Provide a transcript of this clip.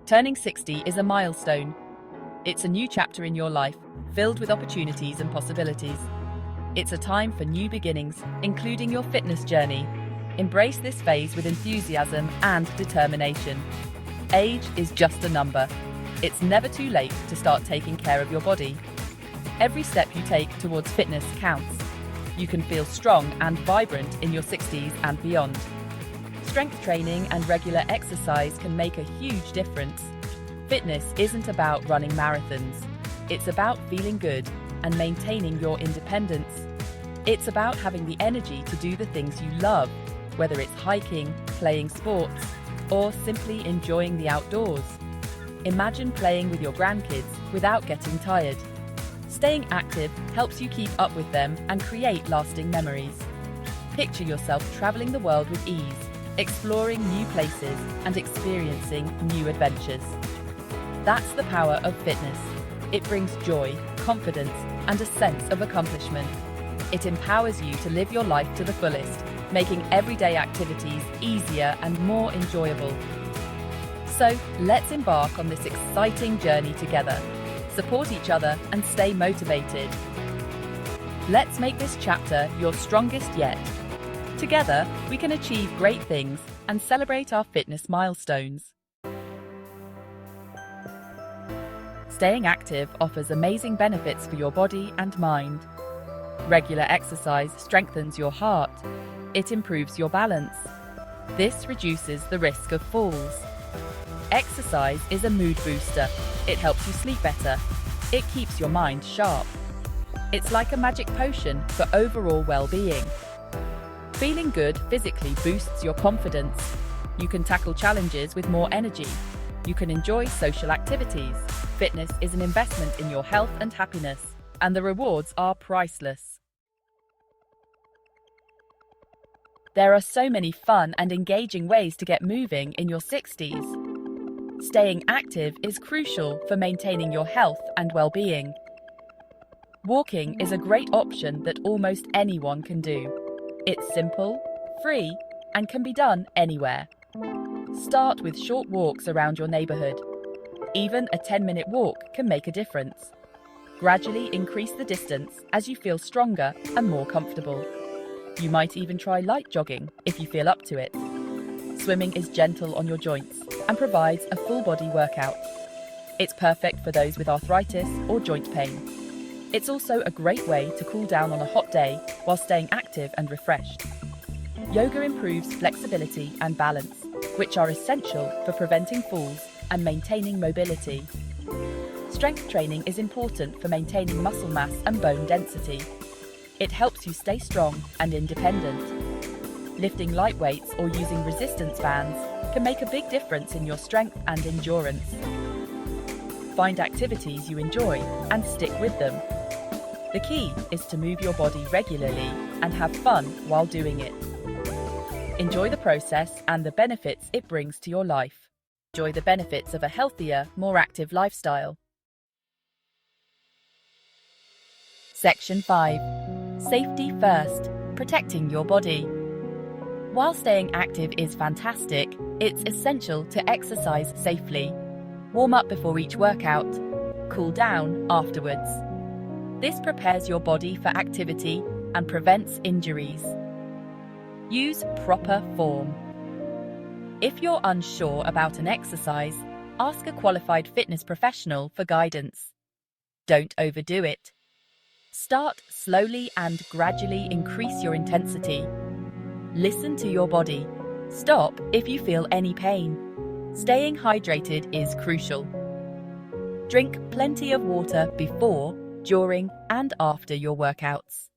Turning 60 is a milestone. It's a new chapter in your life, filled with opportunities and possibilities. It's a time for new beginnings, including your fitness journey. Embrace this phase with enthusiasm and determination. Age is just a number. It's never too late to start taking care of your body. Every step you take towards fitness counts. You can feel strong and vibrant in your 60s and beyond. Strength training and regular exercise can make a huge difference. Fitness isn't about running marathons. It's about feeling good and maintaining your independence. It's about having the energy to do the things you love, whether it's hiking, playing sports, or simply enjoying the outdoors. Imagine playing with your grandkids without getting tired. Staying active helps you keep up with them and create lasting memories. Picture yourself traveling the world with ease, exploring new places and experiencing new adventures. That's the power of fitness. It brings joy, confidence, and a sense of accomplishment. It empowers you to live your life to the fullest, making everyday activities easier and more enjoyable. So, let's embark on this exciting journey together. Support each other and stay motivated. Let's make this chapter your strongest yet. Together, we can achieve great things and celebrate our fitness milestones. Staying active offers amazing benefits for your body and mind. Regular exercise strengthens your heart. It improves your balance. This reduces the risk of falls. Exercise is a mood booster. It helps you sleep better. It keeps your mind sharp. It's like a magic potion for overall well-being. Feeling good physically boosts your confidence. You can tackle challenges with more energy. You can enjoy social activities. Fitness is an investment in your health and happiness, and the rewards are priceless. There are so many fun and engaging ways to get moving in your 60s. Staying active is crucial for maintaining your health and well-being. Walking is a great option that almost anyone can do. It's simple, free, and can be done anywhere. Start with short walks around your neighborhood. Even a 10-minute walk can make a difference. Gradually increase the distance as you feel stronger and more comfortable. You might even try light jogging if you feel up to it. Swimming is gentle on your joints and provides a full-body workout. It's perfect for those with arthritis or joint pain. It's also a great way to cool down on a hot day while staying active and refreshed. Yoga improves flexibility and balance, which are essential for preventing falls and maintaining mobility. Strength training is important for maintaining muscle mass and bone density. It helps you stay strong and independent. Lifting light weights or using resistance bands can make a big difference in your strength and endurance. Find activities you enjoy and stick with them. The key is to move your body regularly and have fun while doing it. Enjoy the process and the benefits it brings to your life. Enjoy the benefits of a healthier, more active lifestyle. Section 5. Safety first. Protecting your body. While staying active is fantastic, it's essential to exercise safely. Warm up before each workout. Cool down afterwards. This prepares your body for activity and prevents injuries. Use proper form. If you're unsure about an exercise, ask a qualified fitness professional for guidance. Don't overdo it. Start slowly and gradually increase your intensity. Listen to your body. Stop if you feel any pain. Staying hydrated is crucial. Drink plenty of water before, during, and after your workouts.